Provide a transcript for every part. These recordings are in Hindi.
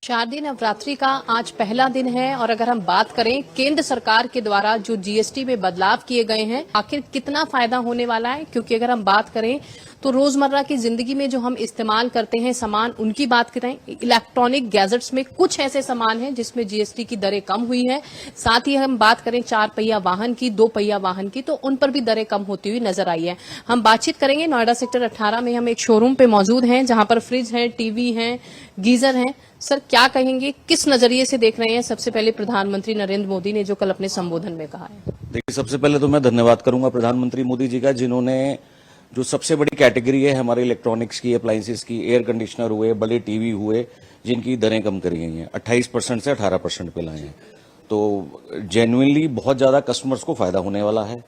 शारदीय नवरात्रि का आज पहला दिन है और अगर हम बात करें केंद्र सरकार के द्वारा जो जीएसटी में बदलाव किए गए हैं, आखिर कितना फायदा होने वाला है। क्योंकि अगर हम बात करें तो रोजमर्रा की जिंदगी में जो हम इस्तेमाल करते हैं सामान, उनकी बात करें, इलेक्ट्रॉनिक गैजेट्स में कुछ ऐसे सामान हैं जिसमें जीएसटी की दरें कम हुई है। साथ ही हम बात करें 4 पहिया वाहन की, 2 पहिया वाहन की, तो उन पर भी दरें कम होती हुई नजर आई है। हम बातचीत करेंगे। नोएडा सेक्टर 18 में हम एक शोरूम पे मौजूद हैं जहां पर फ्रिज है, टीवी है, गीजर है। सर, क्या कहेंगे, किस नजरिए से देख रहे हैं सबसे पहले प्रधानमंत्री नरेंद्र मोदी ने जो कल अपने संबोधन में कहा है? देखिए, सबसे पहले तो मैं धन्यवाद करूंगा प्रधानमंत्री मोदी जी का, जिन्होंने जो सबसे बड़ी कैटेगरी है हमारे इलेक्ट्रॉनिक्स की, अप्लायंसेस की, एयर कंडीशनर हुए, बड़े टीवी हुए, जिनकी दरें कम करी गई हैं, 28% से 18% पे लाए हैं। तो जेन्युइनली बहुत ज्यादा कस्टमर्स को फायदा होने वाला है।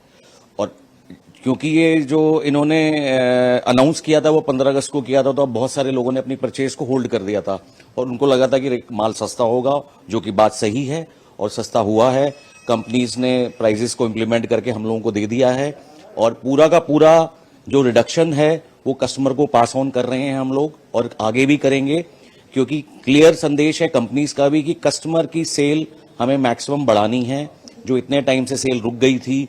और क्योंकि ये जो इन्होंने अनाउंस किया था वो 15 अगस्त को किया था, तो अब बहुत सारे लोगों ने अपनी परचेज को होल्ड कर दिया था और उनको लगा था कि माल सस्ता होगा, जो कि बात सही है और सस्ता हुआ है। कंपनीज ने प्राइजेस को इम्प्लीमेंट करके हम लोगों को दे दिया है और पूरा का पूरा जो रिडक्शन है वो कस्टमर को पास ऑन कर रहे हैं हम लोग, और आगे भी करेंगे, क्योंकि क्लियर संदेश है कंपनीज का भी कि कस्टमर की सेल हमें मैक्सिमम बढ़ानी है। जो इतने टाइम से सेल रुक गई थी,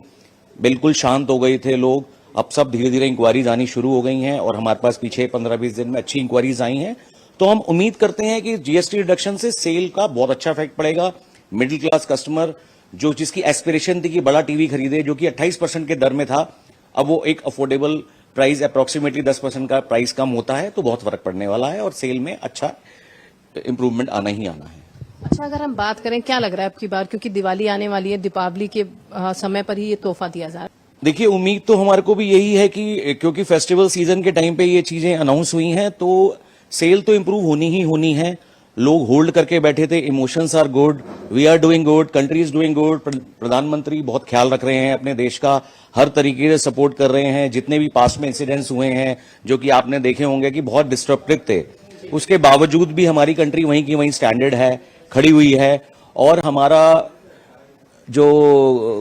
बिल्कुल शांत हो गए थे लोग, अब सब धीरे धीरे इंक्वायरीज आनी शुरू हो गई हैं और हमारे पास पीछे 15-20 दिन में अच्छी इंक्वायरीज आई हैं। तो हम उम्मीद करते हैं कि जीएसटी रिडक्शन से सेल का बहुत अच्छा इफेक्ट पड़ेगा। मिडिल क्लास कस्टमर जो जिसकी एस्पिरेशन थी कि बड़ा टीवी खरीदे, जो कि 28% के दर में था, अब वो एक अफोर्डेबल प्राइस, अप्रोक्सीमेटली 10% का प्राइस कम होता है, तो बहुत फर्क पड़ने वाला है और सेल में अच्छा इंप्रूवमेंट आना ही आना है। अच्छा, अगर हम बात करें, क्या लग रहा है आपकी बार, क्योंकि दिवाली आने वाली है, दीपावली के समय पर ही ये तोहफा दिया जा रहा है? देखिए, उम्मीद तो हमारे को भी यही है कि क्योंकि फेस्टिवल सीजन के टाइम पे ये चीजें अनाउंस हुई हैं, तो सेल तो इंप्रूव होनी ही होनी है। लोग होल्ड करके बैठे थे, emotions are good, we are doing good, country is doing good. प्रधानमंत्री बहुत ख्याल रख रहे हैं अपने देश का, हर तरीके से सपोर्ट कर रहे हैं। जितने भी पास में इंसिडेंट्स हुए हैं जो कि आपने देखे होंगे कि बहुत डिस्ट्रप्टिव थे, उसके बावजूद भी हमारी कंट्री वहीं की वहीं स्टैंडर्ड है, खड़ी हुई है। और हमारा जो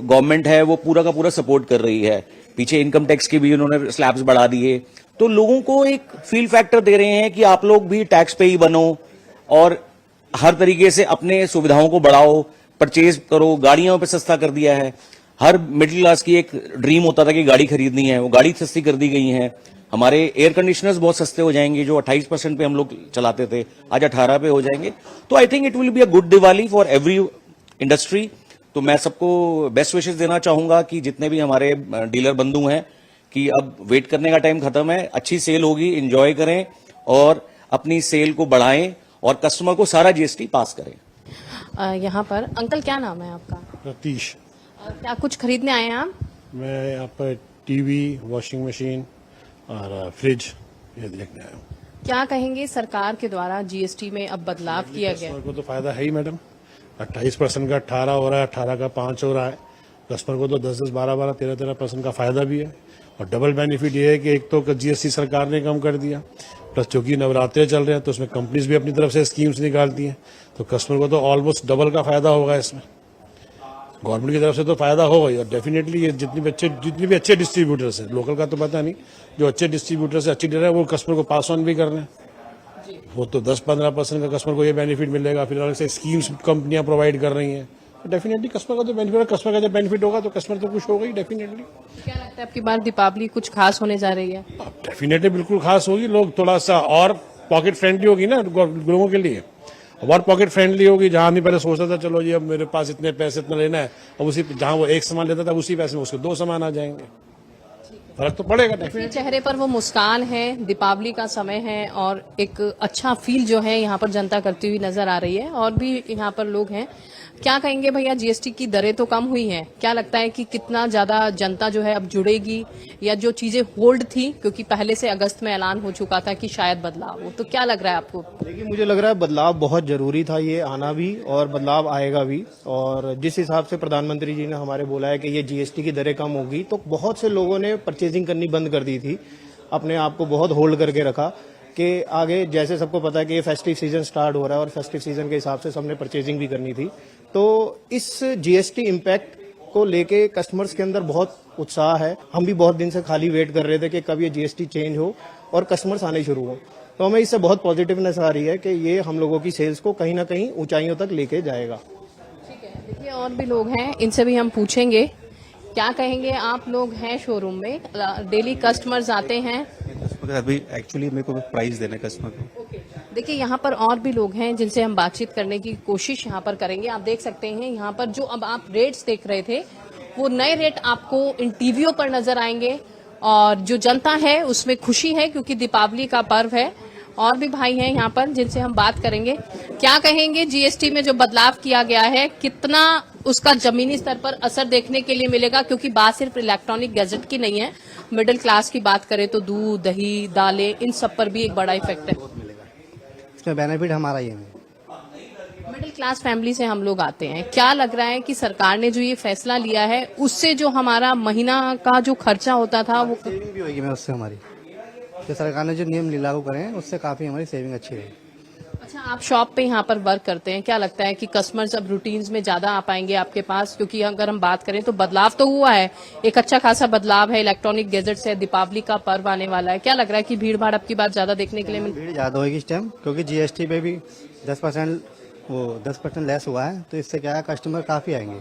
गवर्नमेंट है वो पूरा का पूरा सपोर्ट कर रही है। पीछे इनकम टैक्स की भी उन्होंने स्लैब्स बढ़ा दिए, तो लोगों को एक फील फैक्टर दे रहे हैं कि आप लोग भी टैक्स पे ही बनो और हर तरीके से अपने सुविधाओं को बढ़ाओ, परचेज करो। गाड़ियों पे सस्ता कर दिया है। हर मिडिल क्लास की एक ड्रीम होता था कि गाड़ी खरीदनी है, वो गाड़ी सस्ती कर दी गई है। हमारे एयर कंडीशनर्स बहुत सस्ते हो जाएंगे, जो 28% पे हम लोग चलाते थे, आज 18 पे हो जाएंगे। तो I think it will be a good Diwali for every industry. तो मैं सबको बेस्ट विशेस देना चाहूंगा कि जितने भी हमारे डीलर बंधु हैं, कि अब वेट करने का टाइम खत्म है, अच्छी सेल होगी, एंजॉय करें और अपनी सेल को बढ़ाएं और कस्टमर को सारा जीएसटी पास करें। यहाँ पर अंकल, क्या नाम है आपका? रतीश। क्या कुछ खरीदने आए हैं आप? मैं यहाँ पर टीवी, वॉशिंग मशीन और फ्रिज ये देखने आया हूँ। क्या कहेंगे, सरकार के द्वारा जीएसटी में अब बदलाव किया गया? कस्टमर को तो फायदा है ही मैडम। 28% का 18 हो रहा है, 18 का 5 हो रहा है। कस्टमर को तो 10-10, 12-12, 13-13% का फायदा भी है। और डबल बेनिफिट ये है कि एक तो जीएसटी सरकार ने कम कर दिया, प्लस चूंकि नवरात्रे चल रहे हैं तो उसमें कंपनीज भी अपनी तरफ से स्कीम्स निकालती हैं, तो कस्टमर को तो ऑलमोस्ट डबल का फायदा होगा इसमें। गवर्नमेंट की तरफ से तो फायदा होगा ही, और डेफिनेटली ये जितने भी अच्छे डिस्ट्रीब्यूटर्स हैं, लोकल का तो पता नहीं, जो अच्छे डिस्ट्रीब्यूटर्स अच्छी डीलर है वो कस्टमर को पास ऑन भी कर रहे हैं। वो तो 10-15% का कस्टमर को ये बेनिफिट मिलेगा, फिर अलग से स्कीम्स कंपनियां प्रोवाइड कर रही हैं। डेफिनेटली कस्टमर का तो बेनिफिट है, कस्टमर का जब बेनिफिट होगा तो कस्टमर तो खुश होगा ही डेफिनेटली। क्या लगता है आपकी बार दीपावली कुछ खास होने जा रही है? डेफिनेटली बिल्कुल खास होगी। लोग थोड़ा सा और पॉकेट फ्रेंडली होगी ना लोगों के लिए, और पॉकेट फ्रेंडली होगी। जहां आदमी पहले सोचता था चलो जी अब मेरे पास इतने पैसे इतना लेना है, अब उसी जहां वो एक सामान लेता था उसी पैसे में उसके 2 सामान आ जाएंगे, फर्क तो पड़ेगा डेफिनेटली। चेहरे पर वो मुस्कान है, दीपावली का समय है और एक अच्छा फील जो है यहाँ पर जनता करती हुई नजर आ रही है। और भी यहाँ पर लोग हैं। क्या कहेंगे भैया, जीएसटी की दरें तो कम हुई हैं, क्या लगता है कि कितना ज्यादा जनता जो है अब जुड़ेगी, या जो चीजें होल्ड थी, क्योंकि पहले से अगस्त में ऐलान हो चुका था कि शायद बदलाव हो, तो क्या लग रहा है आपको? देखिए, मुझे लग रहा है बदलाव बहुत जरूरी था, ये आना भी और बदलाव आएगा भी। और जिस हिसाब से प्रधानमंत्री जी ने हमारे बोला है कि ये जीएसटी की दरें कम होगी, तो बहुत से लोगों ने परचेजिंग करनी बंद कर दी थी, अपने आप को बहुत होल्ड करके रखा कि आगे, जैसे सबको पता है कि ये फेस्टिव सीजन स्टार्ट हो रहा है और फेस्टिव सीजन के हिसाब से सबने परचेजिंग भी करनी थी। तो इस जीएसटी इम्पैक्ट को लेके कस्टमर्स के अंदर बहुत उत्साह है। हम भी बहुत दिन से खाली वेट कर रहे थे कि कब ये जीएसटी चेंज हो और कस्टमर्स आने शुरू हो। तो हमें इससे बहुत पॉजिटिवनेस आ रही है कि ये हम लोगों की सेल्स को कहीं ना कहीं ऊंचाइयों तक लेके जाएगा। ठीक है, देखिए और भी लोग हैं, इनसे भी हम पूछेंगे क्या कहेंगे। आप लोग हैं शोरूम में, डेली कस्टमर्स आते हैं। अभी एक्चुअली मेरे को प्राइस देना है कस्टमर को। देखिए यहाँ पर और भी लोग हैं जिनसे हम बातचीत करने की कोशिश यहाँ पर करेंगे। आप देख सकते हैं यहाँ पर जो अब आप रेट्स देख रहे थे वो नए रेट आपको इन टीवियों पर नजर आएंगे, और जो जनता है उसमें खुशी है क्योंकि दीपावली का पर्व है। और भी भाई हैं यहाँ पर जिनसे हम बात करेंगे। क्या कहेंगे जीएसटी में जो बदलाव किया गया है, कितना उसका जमीनी स्तर पर असर देखने के लिए मिलेगा? क्योंकि बात सिर्फ इलेक्ट्रॉनिक गैजेट की नहीं है, मिडिल क्लास की बात करें तो दूध, दही, दालें, इन सब पर भी एक बड़ा इफेक्ट है। इसमें बेनिफिट हमारा ये है। मिडिल क्लास फैमिली से हम लोग आते हैं, क्या लग रहा है कि सरकार ने जो ये फैसला लिया है उससे जो हमारा महीना का जो खर्चा होता था वो सेविंग भी होगी। मैं उससे हमारी जो सरकार ने जो नियम लागू करे हैं उससे काफी हमारी सेविंग अच्छी रही। अच्छा, आप शॉप पे यहाँ पर वर्क करते हैं, क्या लगता है कि कस्टमर्स अब रूटीन्स में ज्यादा आ पाएंगे आपके पास? क्योंकि अगर हम बात करें तो बदलाव तो हुआ है, एक अच्छा खासा बदलाव है, इलेक्ट्रॉनिक गैजेट से दीपावली का पर्व आने वाला है। क्या लग रहा है कि भीड़ भाड़ अब की बात ज्यादा देखने के लिए मिल? भीड़ ज्यादा होगी इस टाइम, क्योंकि जीएसटी पे भी 10% लेस हुआ है, तो इससे क्या है कस्टमर काफी आएंगे।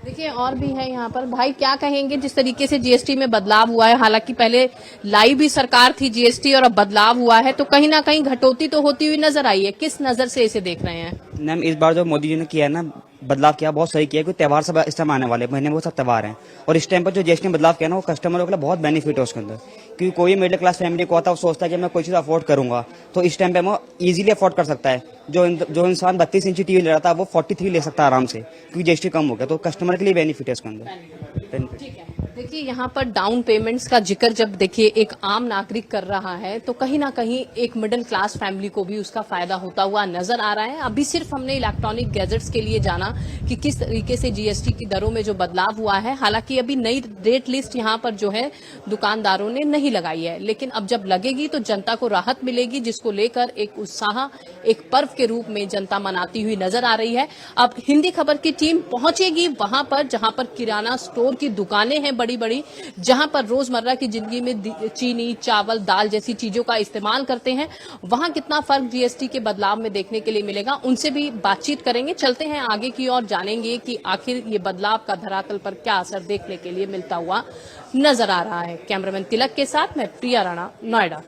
देखिए और भी है यहाँ पर भाई, क्या कहेंगे जिस तरीके से जीएसटी में बदलाव हुआ है? हालांकि पहले लाई भी सरकार थी जीएसटी और अब बदलाव हुआ है, तो कहीं ना कहीं घटोती तो होती हुई नजर आई है। किस नजर से इसे देख रहे हैं? मैम इस बार जो मोदी जी ने किया है ना, बदलाव किया, बहुत सही किया। क्योंकि त्यौहार सब इस टाइम आने वाले महीने में वो सब त्यौहार हैं, और इस टाइम पर जो जीएसटी में बदलाव किया ना वो कस्टमरों के लिए बहुत बेनिफिट है उसके अंदर। क्योंकि कोई मिडिल क्लास फैमिली को आता है, वो सोचता है कि मैं कोई चीज़ अफोर्ड करूंगा, तो इस टाइम पे वो इजीली अफोर्ड कर सकता है। जो इंसान 32 इंची टीवी ले रहा था वो 43 ले सकता है आराम से, क्योंकि जीएसटी कम हो गया, तो कस्टमर के लिए बेनिफिट है उसके अंदर। ठीक है, देखिए यहाँ पर डाउन पेमेंट्स का जिक्र जब देखिए एक आम नागरिक कर रहा है तो कहीं ना कहीं एक मिडिल क्लास फैमिली को भी उसका फायदा होता हुआ नजर आ रहा है। अभी सिर्फ हमने इलेक्ट्रॉनिक गैजेट्स के लिए जाना कि किस तरीके से जीएसटी की दरों में जो बदलाव हुआ है। हालांकि अभी नई रेट लिस्ट यहाँ पर जो है दुकानदारों ने नहीं लगाई है, लेकिन अब जब लगेगी तो जनता को राहत मिलेगी, जिसको लेकर एक उत्साह, एक पर्व के रूप में जनता मनाती हुई नजर आ रही है। अब हिंदी खबर की टीम पहुंचेगी वहां पर जहां पर किराना स्टोर की दुकानें हैं बड़ी बड़ी, जहां पर रोजमर्रा की जिंदगी में चीनी, चावल, दाल जैसी चीजों का इस्तेमाल करते हैं। वहां कितना फर्क जीएसटी के बदलाव में देखने के लिए मिलेगा, उनसे भी बातचीत करेंगे। चलते हैं आगे की ओर, जानेंगे कि आखिर ये बदलाव का धरातल पर क्या असर देखने के लिए मिलता हुआ नजर आ रहा है। कैमरामैन तिलक के साथ मैं प्रिया राणा, नोएडा।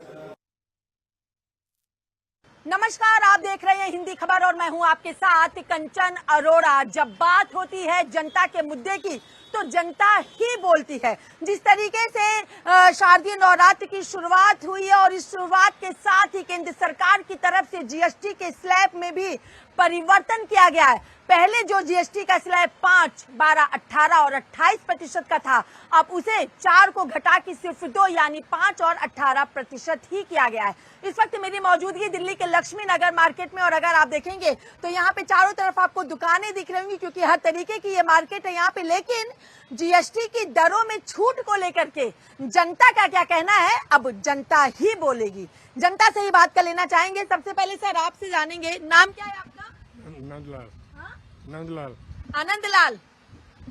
नमस्कार, आप देख रहे हैं हिंदी खबर और मैं हूं आपके साथ कंचन अरोड़ा। जब बात होती है जनता के मुद्दे की तो जनता ही बोलती है। जिस तरीके से शारदीय नवरात्र की शुरुआत हुई है और इस शुरुआत के साथ ही केंद्र सरकार की तरफ से जीएसटी के स्लैब में भी परिवर्तन किया गया है। पहले जो जीएसटी का स्लैब 5, 12, 18 और 28% का था, अब उसे 4 को घटा के सिर्फ 2 यानी 5 और 18% ही किया गया है। इस वक्त मेरी मौजूदगी दिल्ली के लक्ष्मी नगर मार्केट में, और अगर आप देखेंगे तो यहाँ पे चारों तरफ आपको दुकानें दिख रही होंगी, क्योंकि हर तरीके की ये मार्केट है यहाँ पे। लेकिन जीएसटी की दरों में छूट को लेकर के जनता का क्या कहना है, अब जनता ही बोलेगी। जनता से ही बात कर लेना चाहेंगे। सबसे पहले सर आपसे जानेंगे, नाम क्या है आपका? नंदलाल। नंदलाल। आनंदलाल,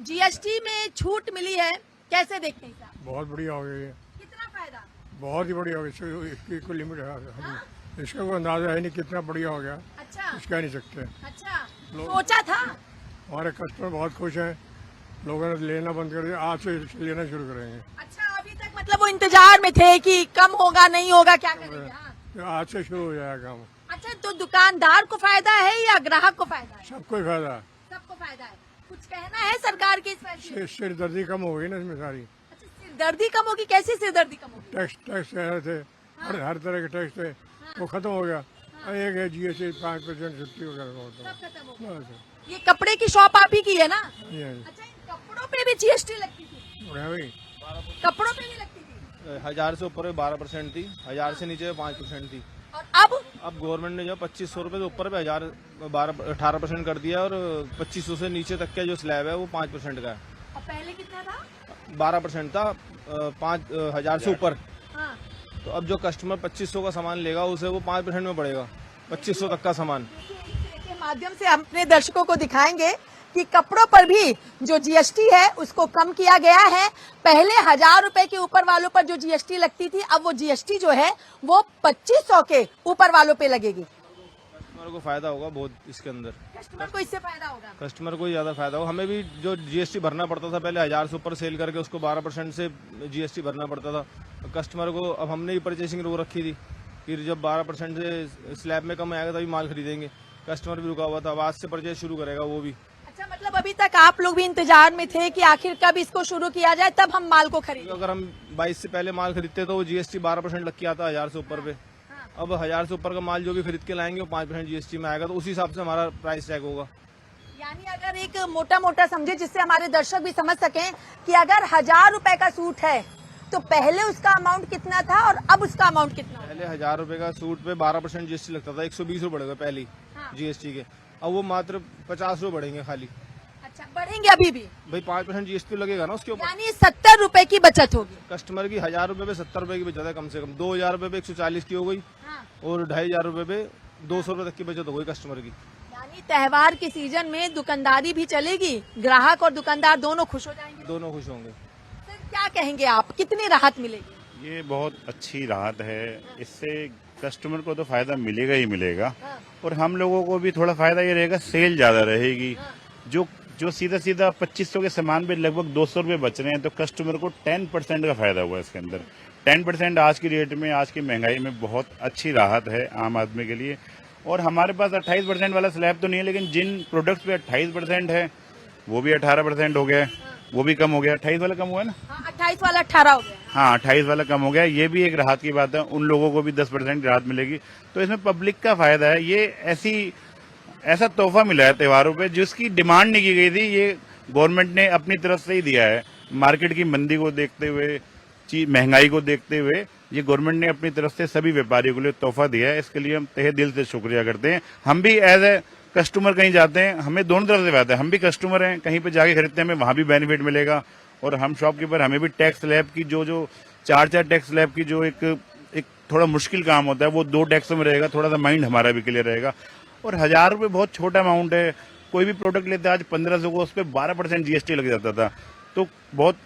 जीएसटी में छूट मिली है, कैसे देखते हैं सर? बहुत बढ़िया हो गई है। कितना फायदा? बहुत ही बढ़िया हो गई, इसकी कोई लिमिट है, इसका कोई अंदाजा है नहीं कितना बढ़िया हो गया। अच्छा, इसका नहीं सकते। अच्छा, सोचा था? हमारे कस्टमर बहुत खुश हैं, लोगों ने लेना बंद कर दिया, आज से लेना शुरू करेंगे। अच्छा, अभी तक मतलब वो इंतजार में थे कि कम होगा नहीं होगा, क्या करेंगे? हाँ? आज से शुरू हो जाएगा काम। अच्छा, तो दुकानदार को फायदा है या ग्राहक को फायदा है? सबको फायदा है। सबको फायदा है। कुछ कहना है सरकार के इस फैसले? सिरदर्दी कम हो गई ना इसमें सारी। अच्छा, सिरदर्दी कम होगी? कैसी सिरदर्दी कम होगी? टैक्स थे, हर तरह के टैक्स थे, वो खत्म हो गया। एक है जीएसटी 5% छुट्टी वगैरह, सब खत्म हो गया। ये कपड़े की शॉप आप ही की है ना? अच्छा, इन कपड़ों पे भी जीएसटी लगती थी? कपड़ों पे भी लगती थी? 1000 से ऊपर 12% थी, 1000 से नीचे 5% थी। और अब गवर्नमेंट ने जो 2500 रुपए से ऊपर पे 18% कर दिया, और 2500 से नीचे तक का जो स्लैब है वो 5% का है। और पहले कितना था? 12% था 5000 से ऊपर। हाँ। तो अब जो कस्टमर 2500 का सामान लेगा उसे वो 5% में पड़ेगा, 2500 तक का सामान। के माध्यम से हम अपने दर्शकों को दिखाएंगे कि कपड़ों पर भी जो जीएसटी है उसको कम किया गया है। पहले 1000 रुपए के ऊपर वालों पर जो जीएसटी लगती थी, अब वो जीएसटी जो है वो 2500 के ऊपर वालों पे लगेगी। कस्टमर को फायदा होगा बहुत इसके अंदर, कस्टमर को इससे फायदा होगा। कस्टमर को ज्यादा फायदा होगा। हमें भी जो जीएसटी भरना पड़ता था पहले 1000 से ऊपर सेल करके उसको 12% से जीएसटी भरना पड़ता था कस्टमर को। अब हमने ही परचेसिंग रो रखी थी कि जब 12% से स्लैब में कम आएगा तभी माल खरीदेंगे। कस्टमर भी रुका हुआ था, अब आज से परचेज शुरू करेगा वो भी। अच्छा, मतलब अभी तक आप लोग भी इंतजार में थे कि आखिर कब इसको शुरू किया जाए तब हम माल को खरीदें। अगर हम 22 से पहले माल खरीदते तो वो जीएसटी 12% लग के आता 1000 से ऊपर पे। अब 1000 से ऊपर का माल जो भी खरीद के लाएंगे वो 5% जीएसटी में आएगा, तो उसी हिसाब से हमारा प्राइस टैग होगा। यानी अगर एक मोटा मोटा समझे जिससे हमारे दर्शक भी समझ सकें कि अगर 1000 रुपए का सूट है तो पहले उसका अमाउंट कितना था और अब उसका अमाउंट कितना है? पहले 1000 रुपए का सूट पे 12% जीएसटी लगता था, 120 रुपए बढ़ेगा पहले जीएसटी के। अब वो मात्र 50 रुपए बढ़ेंगे खाली। अच्छा, बढ़ेंगे अभी भी भाई 5% जीएसटी लगेगा ना उसके ऊपर। यानी 70 रुपए की बचत होगी कस्टमर की 1000 रुपए पे 70 रुपए की बचत है कम से कम। 2000 रुपए पे 140 की हो गई और 2500 रुपए पे 200 रुपए तक की बचत हो गई कस्टमर की। यानी त्योहार के सीजन में दुकानदारी भी चलेगी, ग्राहक और दुकानदार दोनों खुश हो जाएंगे। दोनों खुश होंगे। सर, क्या कहेंगे आप, कितनी राहत मिलेगी? ये बहुत अच्छी राहत है, इससे कस्टमर को तो फायदा मिलेगा ही मिलेगा और हम लोगों को भी थोड़ा फायदा ये रहेगा, सेल ज्यादा रहेगी। जो सीधा सीधा 2500 के सामान पे लगभग 200 रुपए बच रहे हैं तो कस्टमर को 10% का फायदा हुआ इसके अंदर। 10% आज की रेट में, आज की महंगाई में बहुत अच्छी राहत है आम आदमी के लिए। और हमारे पास 28% वाला स्लैब तो नहीं है, लेकिन जिन प्रोडक्ट्स पे 28% है वो भी 18% हो गया है, वो भी कम हो गया। 28 वाला कम हुआ है ना? 28 वाला 18 हो गया। हाँ, 28 वाला कम हो गया। ये भी एक राहत की बात है, उन लोगों को भी 10% राहत मिलेगी। तो इसमें पब्लिक का फायदा है। ये ऐसा तोहफा मिला है त्योहारों पे जिसकी डिमांड नहीं की गई थी, ये गवर्नमेंट ने अपनी तरफ से ही दिया है। मार्केट की मंदी को देखते हुए, महंगाई को देखते हुए ये गवर्नमेंट ने अपनी तरफ से सभी व्यापारियों के लिए तोहफा दिया है। इसके लिए हम तहे दिल से शुक्रिया करते हैं। हम भी एज ए कस्टमर कहीं जाते हैं, हमें दोनों तरफ से फायदा है। हम भी कस्टमर हैं, कहीं पे जाके खरीदते हैं हमें वहां भी बेनिफिट मिलेगा और हम शॉपकीपर हमें भी टैक्स स्लैब की जो 4 टैक्स स्लैब की जो एक थोड़ा मुश्किल काम होता है वो 2 टैक्सों में रहेगा। थोड़ा सा माइंड हमारा भी क्लियर रहेगा। और 1000 रुपए बहुत छोटा अमाउंट है। कोई भी प्रोडक्ट लेते आज 1500 को, उस पर 12% जीएसटी लग जाता था, तो बहुत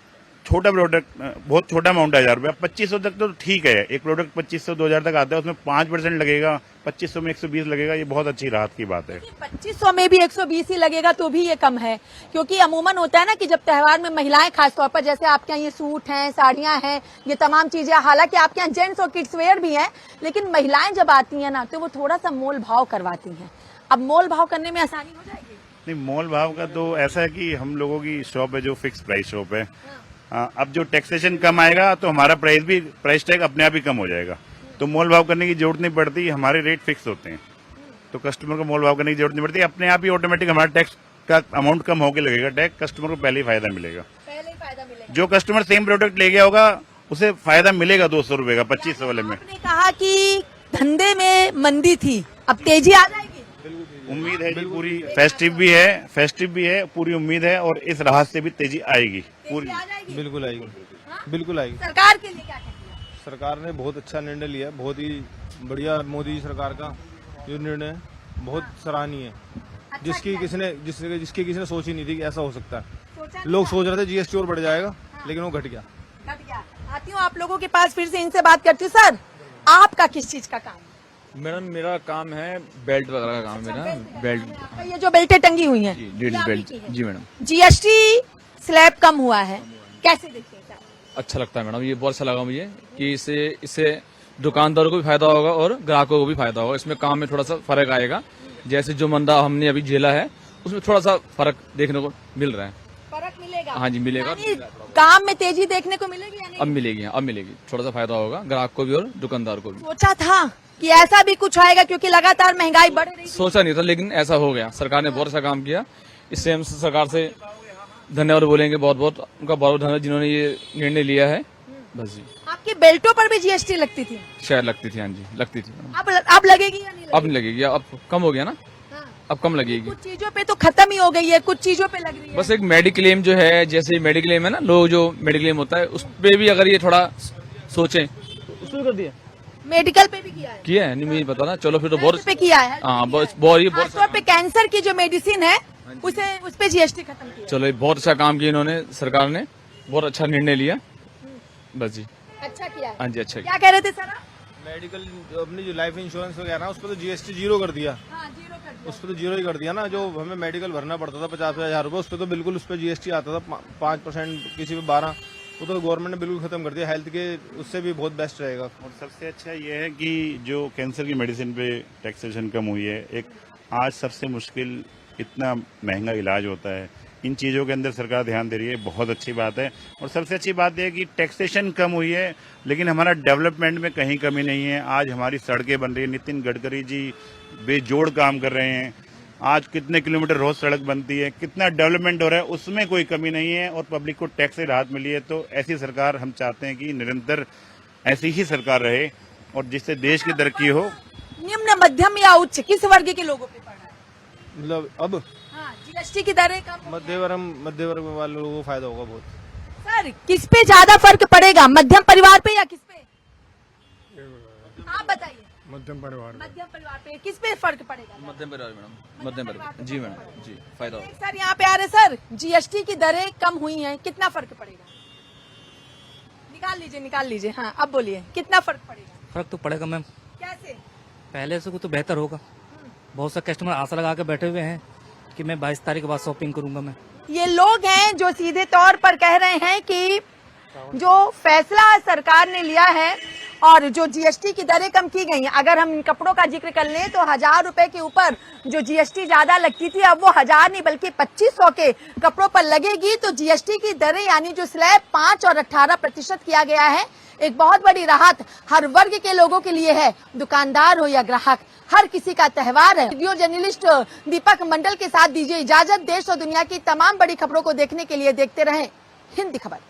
छोटा प्रोडक्ट, बहुत छोटा अमाउंट है 1000 रुपये। 2500 तक तो ठीक है, एक प्रोडक्ट 2500 2000 तक आता है, उसमें 5% लगेगा, 2500 में 120 लगेगा, ये बहुत अच्छी राहत की बात है। 2500 में भी 120 ही लगेगा तो भी ये कम है, क्योंकि अमूमन होता है ना कि जब त्योहार में महिलाएं खासतौर पर, जैसे आपके यहाँ ये सूट हैं, साड़ियां हैं, ये तमाम चीजें, हालांकि आपके यहाँ जेंट्स और किड्स वेयर भी हैं, लेकिन महिलाएं जब आती हैं ना तो वो थोड़ा सा मोल भाव करवाती हैं। अब मोल भाव करने में आसानी हो जाएगी? नहीं, मोल भाव का तो ऐसा है कि हम लोगों की शॉप है जो फिक्स प्राइस शॉप है। अब जो टैक्सेशन कम आएगा तो हमारा प्राइस टैग अपने आप ही कम हो जाएगा, तो मोल भाव करने की जरूरत नहीं पड़ती। हमारे रेट फिक्स होते हैं तो कस्टमर को मोल भाव करने की जरूरत नहीं पड़ती। अपने आप ही ऑटोमेटिक हमारा टैक्स का अमाउंट कम होकर लगेगा टैग, कस्टमर को पहले ही फायदा मिलेगा। जो कस्टमर सेम प्रोडक्ट ले गया होगा उसे फायदा मिलेगा 200 रुपए का 2500 वाले में। आपने कहा कि धंधे में मंदी थी, अब तेजी आ जाएगी? उम्मीद है जी, पूरी फेस्टिव भी है, पूरी उम्मीद है और इस राहत से भी तेजी आएगी पूरी। बिल्कुल आएगी, बिल्कुल आएगी। सरकार के लिए क्या कहेंगे? सरकार ने बहुत अच्छा निर्णय लिया, बहुत ही बढ़िया। मोदी जी सरकार का जो निर्णय बहुत सराहनीय है, जिसकी किसी ने सोची नहीं थी कि ऐसा हो सकता है। लोग सोच रहे थे जीएसटी और बढ़ जाएगा, लेकिन वो घट गया। आती हूँ आप लोगों के पास, फिर से इनसे बात करती हूँ। सर, आपका किस चीज का काम? मैडम, मेरा काम है बेल्ट वगैरह का काम है मेरा। बेल्ट, ये जो बेल्टें टंगी हुई हैं, लेडीज बेल्ट। जी मैडम। जीएसटी स्लैब कम हुआ है, कैसे देखते हैं? अच्छा लगता है मैडम, ये बहुत अच्छा लगा मुझे कि इससे दुकानदारों को भी फायदा होगा और ग्राहकों को भी फायदा होगा। इसमें काम में थोड़ा सा फर्क आएगा, जैसे जो मंदा हमने अभी झेला है उसमें थोड़ा सा फर्क देखने को मिल रहा है। फर्क मिलेगा? हाँ जी, मिलेगा। काम में तेजी देखने को मिलेगी या नहीं? अब मिलेगी, थोड़ा सा फायदा होगा ग्राहक को भी और दुकानदार को भी। सोचा था कि ऐसा भी कुछ आएगा, क्योंकि लगातार महंगाई बढ़ रही है? सोचा नहीं था, लेकिन ऐसा हो गया। सरकार ने बहुत अच्छा काम किया, इससे हम सरकार से धन्यवाद बोलेंगे, बहुत बहुत उनका बहुत धन्यवाद जिन्होंने ये निर्णय लिया है। बस जी। आपके बेल्टों पर भी जीएसटी लगती थी? शायद लगती थी, हाँ जी लगती थी। अब लगेगी या नहीं लगेगी? अब नहीं लगेगी, अब कम हो गया ना। अब कम लगेगी। कुछ चीजों पे तो खत्म ही हो गई है, कुछ चीजों पे लग रही है। बस एक मेडिक्लेम जो है, जैसे मेडिक्लेम है ना, लोग जो मेडिक्लेम होता है उस पे भी अगर ये थोड़ा सोचें, उस पर कर दिया, मेडिकल पे भी किया है? नहीं मुझे पता ना। चलो फिर तो बहुत पे किया है। हाँ, बहुत तौर पे कैंसर की जो मेडिसिन है उस पे जीएसटी खत्म किया। चलो ये बहुत अच्छा काम किया इन्होंने, सरकार ने बहुत अच्छा निर्णय लिया। बस जी, अच्छा किया। हाँ जी, अच्छा किया। क्या कह रहे थे सर आप? मेडिकल अपनी जो लाइफ इंश्योरेंस वगैरह ना, उस पर तो जीएसटी जीरो कर दिया। हाँ, जीरो कर दिया। उस पर तो जीरो ही कर दिया ना। जो हमें मेडिकल भरना पड़ता था 50,000 रुपये, उस पर तो बिल्कुल उस पर जीएसटी आता था 5%, किसी पे 12, वो तो गवर्नमेंट ने बिल्कुल खत्म कर दिया। हेल्थ के उससे भी बहुत बेस्ट रहेगा। और सबसे अच्छा ये है कि जो कैंसर की मेडिसिन पे टैक्सेशन कम हुई है। एक आज सबसे मुश्किल इतना महंगा इलाज होता है, इन चीज़ों के अंदर सरकार ध्यान दे रही है, बहुत अच्छी बात है। और सबसे अच्छी बात यह है कि टैक्सेशन कम हुई है, लेकिन हमारा डेवलपमेंट में कहीं कमी नहीं है। आज हमारी सड़कें बन रही है, नितिन गडकरी जी बेजोड़ काम कर रहे हैं। आज कितने किलोमीटर रोज सड़क बनती है, कितना डेवलपमेंट हो रहा है, उसमें कोई कमी नहीं है। और पब्लिक को टैक्स से राहत मिली है। तो ऐसी सरकार हम चाहते हैं कि निरंतर ऐसी ही सरकार रहे और जिससे देश की तरक्की हो। निम्न, मध्यम या उच्च किस वर्ग के लोगों पे पड़ रहा है? मतलब अब जीएसटी की दरें कम। मध्य वर्ग वाले लोगों को फायदा होगा बहुत। सर किस पे ज्यादा फर्क पड़ेगा, मध्यम परिवार पे या किस पे? आप बताइए। मध्यम परिवार पे किस पे फर्क पड़ेगा? मध्यम परिवार मैडम, मध्यम परिवार जी मैडम जी, फायदा होगा। सर यहाँ पे आ रहे सर, जीएसटी की दरें कम हुई हैं, कितना फर्क पड़ेगा? निकाल लीजिए। हाँ, अब बोलिए कितना फर्क पड़ेगा? फर्क तो पड़ेगा मैम, कैसे? पहले से तो बेहतर होगा। बहुत से कस्टमर आशा लगा के बैठे हुए हैं कि मैं 22 तारीख के बाद शॉपिंग करूंगा। मैं ये लोग हैं जो सीधे तौर पर कह रहे हैं कि जो फैसला सरकार ने लिया है और जो जीएसटी की दरें कम की गई हैं, अगर हम इन कपड़ों का जिक्र कर लें तो 1000 रुपए के ऊपर जो जीएसटी ज्यादा लगती थी, अब वो 1000 नहीं बल्कि 2500 के कपड़ों पर लगेगी। तो जीएसटी की दरें यानी जो स्लैब 5 और 18% किया गया है, एक बहुत बड़ी राहत हर वर्ग के लोगों के लिए है। दुकानदार हो या ग्राहक, हर किसी का त्योहार है। वीडियो जर्नलिस्ट दीपक मंडल के साथ दीजिए इजाजत। देश और दुनिया की तमाम बड़ी खबरों को देखने के लिए देखते रहें हिंदी खबर।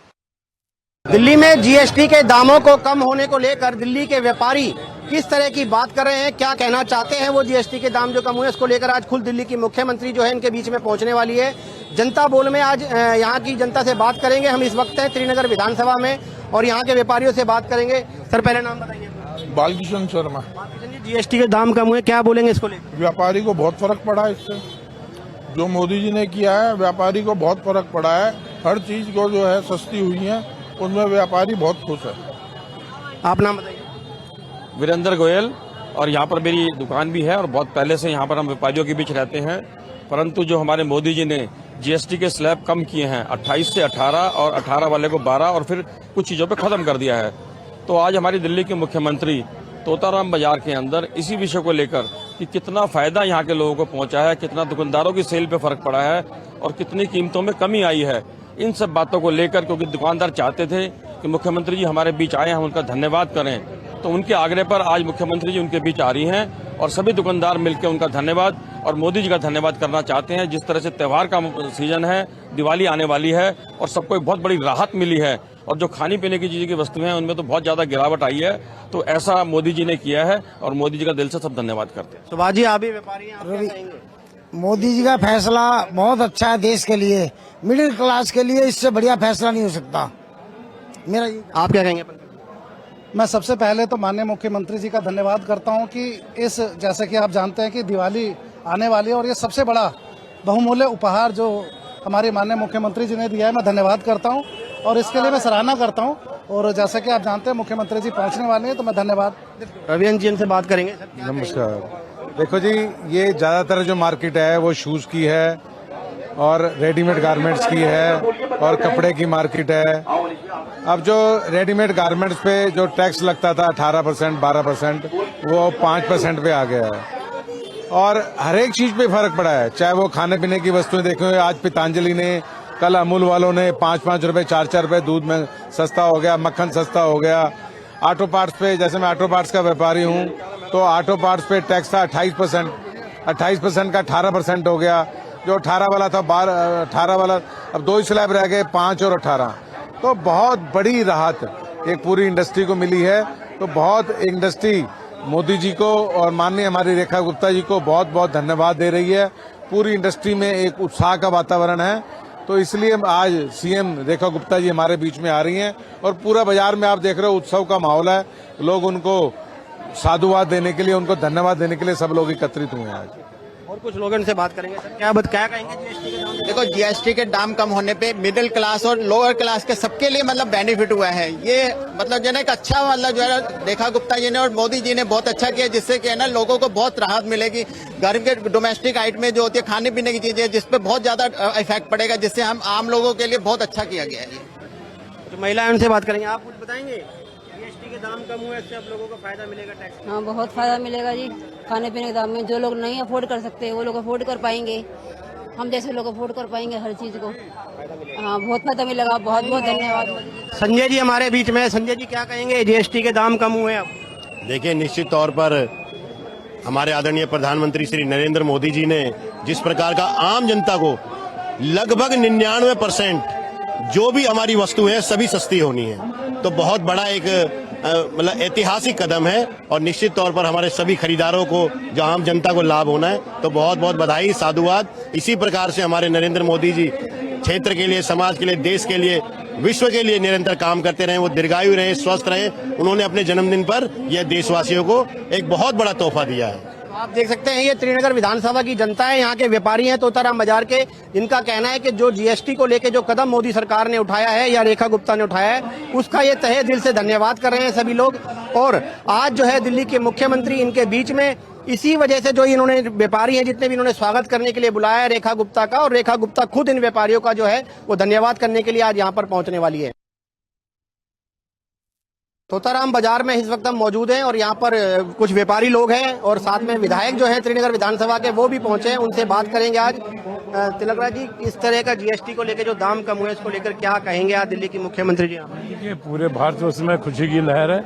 दिल्ली में जीएसटी के दामों को कम होने को लेकर दिल्ली के व्यापारी किस तरह की बात कर रहे हैं, क्या कहना चाहते हैं वो जीएसटी के दाम जो कम हुए, इसको लेकर आज खुद दिल्ली की मुख्यमंत्री जो है इनके बीच में पहुंचने वाली है। जनता बोल में आज यहाँ की जनता से बात करेंगे। हम इस वक्त हैं त्रिनगर विधानसभा में और यहाँ के व्यापारियों से बात करेंगे। सर पहले नाम बताइए। बालकिशन शर्मा। जीएसटी के दाम कम हुए, क्या बोलेंगे इसको लेकर? व्यापारी को बहुत फर्क पड़ा है इससे, जो मोदी जी ने किया है व्यापारी को बहुत फर्क पड़ा है। हर चीज को जो है सस्ती हुई है, उनमें व्यापारी बहुत खुश है। आप नाम बताइए। वीरेंद्र गोयल, और यहाँ पर मेरी दुकान भी है और बहुत पहले से यहाँ पर हम व्यापारियों के बीच रहते हैं। परंतु जो हमारे मोदी जी ने जीएसटी के स्लैब कम किए हैं 28 से 18 और 18 वाले को 12 और फिर कुछ चीज़ों पे खत्म कर दिया है, तो आज हमारी दिल्ली के मुख्यमंत्री तोताराम बाजार के अंदर इसी विषय को लेकर कि कितना फायदा यहाँ के लोगों को पहुँचा है, कितना दुकानदारों की सेल पे फर्क पड़ा है और कितनी कीमतों में कमी आई है, इन सब बातों को लेकर, क्योंकि दुकानदार चाहते थे कि मुख्यमंत्री जी हमारे बीच आए, हम उनका धन्यवाद करें, तो उनके आग्रह पर आज मुख्यमंत्री जी उनके बीच आ रही हैं और सभी दुकानदार मिलकर उनका धन्यवाद और मोदी जी का धन्यवाद करना चाहते हैं। जिस तरह से त्योहार का सीजन है, दिवाली आने वाली है और सबको एक बहुत बड़ी राहत मिली है और जो खाने पीने की चीज़ की वस्तुएं हैं उनमें तो बहुत ज़्यादा गिरावट आई है, तो ऐसा मोदी जी ने किया है और मोदी जी का दिल से सब धन्यवाद करते हैं। सुभाष जी, आप भी व्यापारी हैं, आप क्या कहेंगे? मोदी जी का फैसला बहुत अच्छा है देश के लिए, मिडिल क्लास के लिए इससे बढ़िया फैसला नहीं हो सकता। मेरा आप क्या कहेंगे? मैं सबसे पहले तो माननीय मुख्यमंत्री जी का धन्यवाद करता हूं कि इस, जैसे कि आप जानते हैं कि दिवाली आने वाली है और ये सबसे बड़ा बहुमूल्य उपहार जो हमारे माननीय मुख्यमंत्री जी ने दिया है, मैं धन्यवाद करता हूं और इसके लिए मैं सराहना करता हूं। और जैसे कि आप जानते हैं मुख्यमंत्री जी पहुंचने वाले हैं, तो मैं धन्यवाद। रवियन जी से बात करेंगे। नमस्कार। देखो जी, ये ज्यादातर जो मार्केट है वो शूज की है और रेडीमेड गारमेंट्स की है और कपड़े की मार्केट है। अब जो रेडीमेड गारमेंट्स पे जो टैक्स लगता था 18%, 12%, वो 5% पे आ गया है और हर एक चीज पे फर्क पड़ा है। चाहे वो खाने पीने की वस्तुएं देखें, आज पतंजलि ने, कल अमूल वालों ने 5-5 रुपए, 4-4 रुपए दूध में सस्ता हो गया, मक्खन सस्ता हो गया। ऑटो पार्ट्स पे, जैसे मैं ऑटो पार्ट्स का व्यापारी हूँ, तो ऑटो पार्ट्स पे टैक्स था 28%, 28% का 18% हो गया। जो 18 वाला था 18 वाला, अब 2 स्लैब रह गए, 5 और 18। तो बहुत बड़ी राहत एक पूरी इंडस्ट्री को मिली है। तो बहुत इंडस्ट्री मोदी जी को और माननीय हमारी रेखा गुप्ता जी को बहुत बहुत धन्यवाद दे रही है। पूरी इंडस्ट्री में एक उत्साह का वातावरण है, तो इसलिए आज सीएम रेखा गुप्ता जी हमारे बीच में आ रही हैं और पूरा बाजार में आप देख रहे हो उत्सव का माहौल है। लोग उनको साधुवाद देने के लिए, उनको धन्यवाद देने के लिए सब लोग एकत्रित हुए हैं आज। और कुछ लोग इनसे बात करेंगे। सर क्या कहेंगे जीएसटी के दाम? देखो, जीएसटी के दाम कम होने पे मिडिल क्लास और लोअर क्लास के सबके लिए मतलब बेनिफिट हुआ है। ये मतलब जो है एक अच्छा मतलब जो है रेखा गुप्ता जी ने और मोदी जी ने बहुत अच्छा किया, जिससे कि है ना लोगों को बहुत राहत मिलेगी। घर के डोमेस्टिक आइटम में जो होती है खाने पीने की चीजें, जिसपे बहुत ज्यादा इफेक्ट पड़ेगा, जिससे हम आम लोगों के लिए बहुत अच्छा किया गया है। तो महिलाएं उनसे बात करेंगे। आप कुछ बताएंगे? जीएसटी के दाम कम हुए, इससे आप लोगों को फायदा मिलेगा टैक्स? हाँ, बहुत फायदा मिलेगा जी। खाने पीने के दाम में जो लोग नहीं अफोर्ड कर सकते वो लोग अफोर्ड कर पाएंगे, हम जैसे लोग अफोर्ड कर पाएंगे हर चीज को। हाँ, बहुत फायदा मिलेगा। बहुत बहुत धन्यवाद। संजय जी हमारे बीच में। संजय जी क्या कहेंगे, जीएसटी के दाम कम हुए अब? देखिए, निश्चित तौर पर हमारे आदरणीय प्रधानमंत्री श्री नरेंद्र मोदी जी ने जिस प्रकार का आम जनता को लगभग 99% जो भी हमारी वस्तु है सभी सस्ती होनी है, तो बहुत बड़ा एक मतलब ऐतिहासिक कदम है। और निश्चित तौर पर हमारे सभी खरीदारों को, जो आम जनता को लाभ होना है, तो बहुत बहुत बधाई, साधुवाद। इसी प्रकार से हमारे नरेंद्र मोदी जी क्षेत्र के लिए, समाज के लिए, देश के लिए, विश्व के लिए निरंतर काम करते रहे। वो दीर्घायु रहे, स्वस्थ रहे। उन्होंने अपने जन्मदिन पर यह देशवासियों को एक बहुत बड़ा तोहफा दिया है। आप देख सकते हैं ये त्रिनगर विधानसभा की जनता है, यहाँ के व्यापारी हैं तोताराम बाजार के। इनका कहना है कि जो जीएसटी को लेके जो कदम मोदी सरकार ने उठाया है या रेखा गुप्ता ने उठाया है, उसका ये तहे दिल से धन्यवाद कर रहे हैं सभी लोग। और आज जो है दिल्ली के मुख्यमंत्री इनके बीच में, इसी वजह से जो इन्होंने व्यापारी हैं जितने भी, इन्होंने स्वागत करने के लिए बुलाया है रेखा गुप्ता का, और रेखा गुप्ता खुद इन व्यापारियों का जो है वो धन्यवाद करने के लिए आज यहाँ पर पहुंचने वाली है। तोताराम बाजार में इस वक्त हम मौजूद हैं और यहाँ पर कुछ व्यापारी लोग हैं और साथ में विधायक जो है त्रिनगर विधानसभा के वो भी पहुंचे हैं, उनसे बात करेंगे आज। तिलकराज जी, इस तरह का जीएसटी को लेकर जो दाम कम हुए, इसको लेकर क्या कहेंगे आज दिल्ली के मुख्यमंत्री जी? देखिए, पूरे भारतवर्ष में खुशी की लहर है।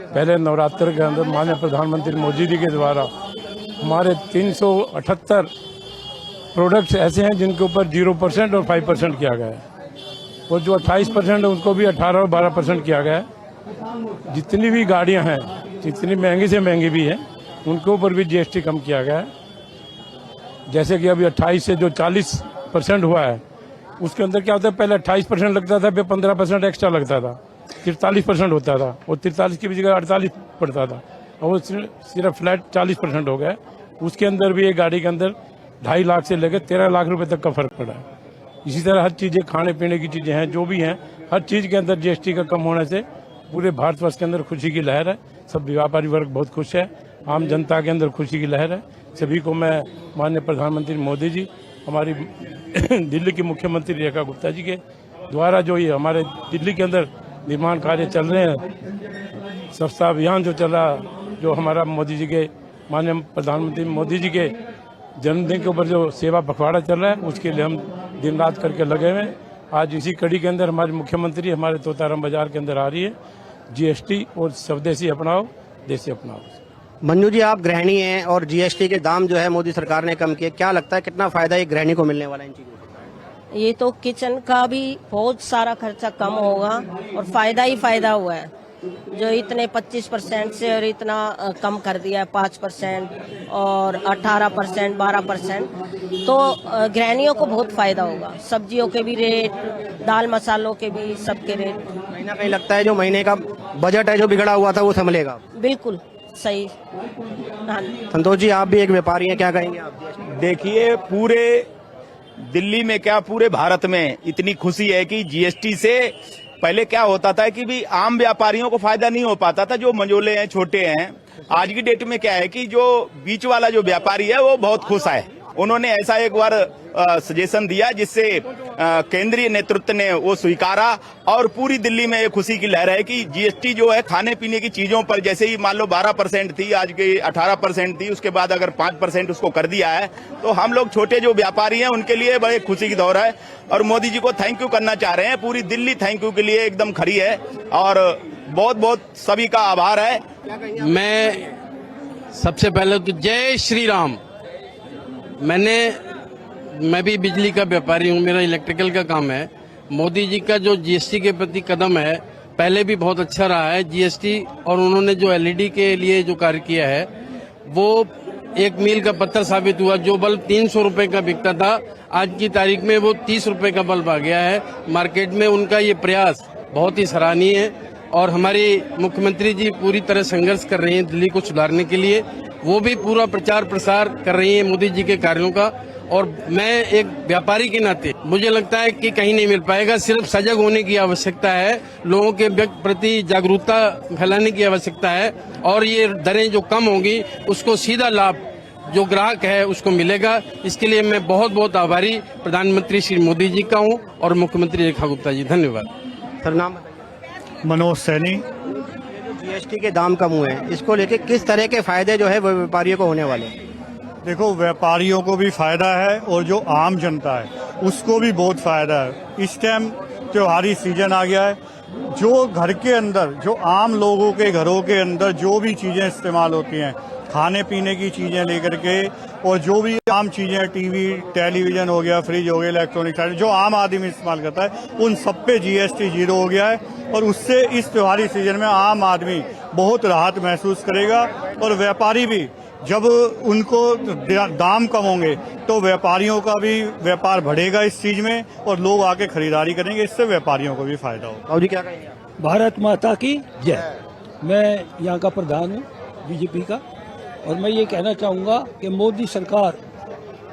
पहले नवरात्र के अंदर माननीय प्रधानमंत्री मोदी जी के द्वारा हमारे 378 प्रोडक्ट्स ऐसे हैं जिनके ऊपर 0% और 5% किया गया है, और जो 28% है उसको भी 18 और 12% किया गया है। जितनी भी गाड़ियां हैं, जितनी महंगी से महंगी भी हैं, उनके ऊपर भी जीएसटी कम किया गया है। जैसे कि अभी 28 से जो 40% हुआ है, उसके अंदर क्या होता है, पहले 28% लगता था, फिर 15% एक्स्ट्रा लगता था, 43% होता था, और 43 की जगह 48 पड़ता था, और वो सिर्फ फ्लैट 40% हो गया। उसके अंदर भी एक गाड़ी के अंदर 2.5 लाख से लेकर 13 लाख रुपए तक का फर्क पड़ा है। इसी तरह हर चीजें, खाने पीने की चीजें हैं, जो भी हैं, हर चीज के अंदर जीएसटी का कम होने से पूरे भारतवर्ष के अंदर खुशी की लहर है। सब व्यापारी वर्ग बहुत खुश है, आम जनता के अंदर खुशी की लहर है। सभी को मैं माननीय प्रधानमंत्री मोदी जी, हमारी दिल्ली की मुख्यमंत्री रेखा गुप्ता जी के द्वारा जो ये हमारे दिल्ली के अंदर निर्माण कार्य चल रहे हैं, स्वच्छता अभियान जो चल रहा, जो हमारा मोदी जी के, माननीय प्रधानमंत्री मोदी जी के जन्मदिन के ऊपर जो सेवा पखवाड़ा चल रहा है, उसके लिए हम दिन रात करके लगे हुए हैं। आज इसी कड़ी के अंदर हमारे मुख्यमंत्री हमारे तोताराम बाजार के अंदर आ रही है। जीएसटी और स्वदेशी अपनाओ, देसी अपनाओ। मंजू जी, आप गृहिणी हैं और जीएसटी के दाम जो है मोदी सरकार ने कम किए, क्या लगता है कितना फायदा एक गृहिणी को मिलने वाला है इन चीजों से? ये तो किचन का भी बहुत सारा खर्चा कम होगा और फायदा ही फायदा हुआ है। जो इतने 25% से और इतना कम कर दिया है 5% और 18%, 12%, तो गृहिणियों को बहुत फायदा होगा। सब्जियों के भी रेट, दाल मसालों के भी, सबके रेट। कहीं ना कहीं लगता है जो महीने का बजट है जो बिगड़ा हुआ था वो संभलेगा। बिल्कुल सही। संतोष जी, आप भी एक व्यापारी हैं, क्या कहेंगे आप? देखिए, पूरे दिल्ली में क्या पूरे भारत में इतनी खुशी है कि जीएसटी से पहले क्या होता था कि भी आम व्यापारियों को फायदा नहीं हो पाता था, जो मंझोले हैं, छोटे हैं। आज की डेट में क्या है कि जो बीच वाला जो व्यापारी है वो बहुत खुश है। उन्होंने ऐसा एक बार सजेशन दिया जिससे केंद्रीय नेतृत्व ने वो स्वीकारा, और पूरी दिल्ली में ये खुशी की लहर है कि जीएसटी जो है खाने पीने की चीजों पर, जैसे ही मान लो 12% थी, आज के 18% थी, उसके बाद अगर 5% उसको कर दिया है, तो हम लोग छोटे जो व्यापारी हैं उनके लिए बड़े खुशी की दौर है। और मोदी जी को थैंक यू करना चाह रहे हैं। पूरी दिल्ली थैंक यू के लिए एकदम खड़ी है और बहुत बहुत सभी का आभार है। मैं सबसे पहले तो जय श्री राम। मैं भी बिजली का व्यापारी हूँ, मेरा इलेक्ट्रिकल का काम है। मोदी जी का जो जीएसटी के प्रति कदम है, पहले भी बहुत अच्छा रहा है जीएसटी, और उन्होंने जो एलईडी के लिए जो कार्य किया है वो एक मील का पत्थर साबित हुआ। जो बल्ब 300 रुपए का बिकता था, आज की तारीख में वो 30 रुपए का बल्ब आ गया है मार्केट में। उनका ये प्रयास बहुत ही सराहनीय है और हमारे मुख्यमंत्री जी पूरी तरह संघर्ष कर रहे हैं दिल्ली को सुधारने के लिए। वो भी पूरा प्रचार प्रसार कर रही है मोदी जी के कार्यों का। और मैं एक व्यापारी के नाते मुझे लगता है कि कहीं नहीं मिल पाएगा। सिर्फ सजग होने की आवश्यकता है, लोगों के प्रति जागरूकता फैलाने की आवश्यकता है, और ये दरें जो कम होंगी उसको सीधा लाभ जो ग्राहक है उसको मिलेगा। इसके लिए मैं बहुत बहुत आभारी प्रधानमंत्री श्री मोदी जी का हूँ और मुख्यमंत्री रेखा गुप्ता जी। धन्यवाद। सर नाम बताइए। मनोज सैनी। जीएसटी के दाम कम हुए हैं, इसको लेके किस तरह के फायदे जो है वो व्यापारियों को होने वाले हैं? देखो, व्यापारियों को भी फायदा है और जो आम जनता है उसको भी बहुत फायदा है। इस टाइम त्योहारी सीजन आ गया है, जो घर के अंदर, जो आम लोगों के घरों के अंदर जो भी चीजें इस्तेमाल होती हैं, खाने पीने की चीजें लेकर के, और जो भी आम चीजें, टीवी, टेलीविजन हो गया, फ्रिज हो गया, इलेक्ट्रॉनिक आइटम जो आम आदमी इस्तेमाल करता है, उन सब पे जीएसटी 0 हो गया है। और उससे इस त्योहारी सीजन में आम आदमी बहुत राहत महसूस करेगा। और व्यापारी भी, जब उनको दाम कम होंगे तो व्यापारियों का भी व्यापार बढ़ेगा इस चीज में, और लोग आके खरीदारी करेंगे, इससे व्यापारियों को भी फायदा होगा। और क्या कहेंगे? भारत माता की जय। मैं यहाँ का प्रधान हूँ बीजेपी का, और मैं ये कहना चाहूँगा कि मोदी सरकार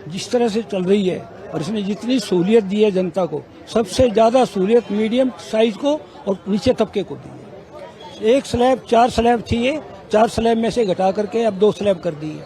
जिस तरह से चल रही है और इसने जितनी सहूलियत दी है जनता को, सबसे ज़्यादा सहूलियत मीडियम साइज को और नीचे तबके को दी है। 1 स्लैब 4 स्लैब थी, ये 4 स्लैब में से घटा करके अब 2 स्लैब कर दी है,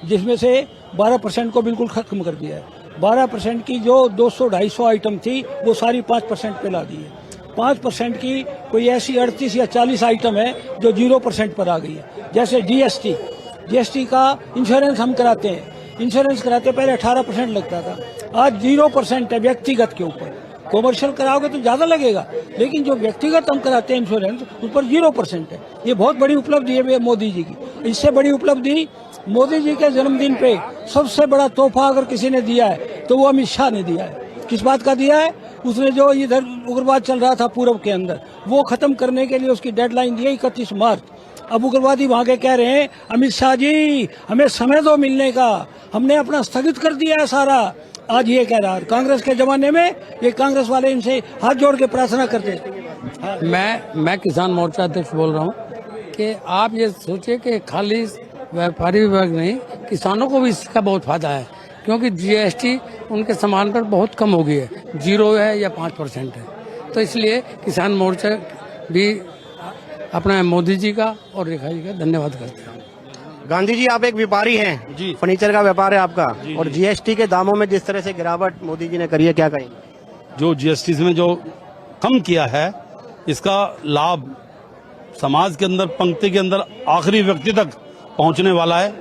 जिसमें से 12% को बिल्कुल खत्म कर दिया है। 12% की जो 200-250 आइटम थी वो सारी 5% पे ला दी है। 5% की कोई ऐसी 38 या 40 आइटम है जो 0% पर आ गई है। जैसे जीएसटी का इंश्योरेंस हम कराते हैं, इंश्योरेंस कराते पहले 18% लगता था, आज 0% है व्यक्तिगत के ऊपर। कॉमर्शियल कराओगे तो ज्यादा लगेगा, लेकिन जो व्यक्तिगत हम कराते हैं इंश्योरेंस उस पर 0% है। ये बहुत बड़ी उपलब्धि है मोदी जी की। इससे बड़ी उपलब्धि मोदी जी के जन्मदिन पे सबसे बड़ा तोहफा अगर किसी ने दिया है तो वो अमित शाह ने दिया है। किस बात का दिया है? उसने जो इधर उग्रवाद चल रहा था पूर्व के अंदर, वो खत्म करने के लिए उसकी डेडलाइन दी है 31 मार्च। अब उग्रवादी वहां के कह रहे हैं अमित शाह जी हमें समय दो मिलने का, हमने अपना स्थगित कर दिया है सारा। आज ये कह रहा है, कांग्रेस के जमाने में ये कांग्रेस वाले इनसे हाथ जोड़ के प्रार्थना करते। मैं किसान मोर्चा अध्यक्ष बोल रहा हूँ कि आप ये सोचिए कि खाली व्यापारी विभाग नहीं, किसानों को भी इसका बहुत फायदा है, क्योंकि जीएसटी उनके सामान पर बहुत कम हो गई है, 0 है या 5% है। तो इसलिए किसान मोर्चा भी अपना मोदी जी का और रेखा जी का धन्यवाद करते हैं। गांधी जी, आप एक व्यापारी हैं जी, फर्नीचर का व्यापार है आपका जी, और जीएसटी के दामों में जिस तरह से गिरावट मोदी जी ने करी है, क्या कहेंगे? जो जीएसटी में जो कम किया है, इसका लाभ समाज के अंदर, पंक्ति के अंदर आखिरी व्यक्ति तक पहुंचने वाला है।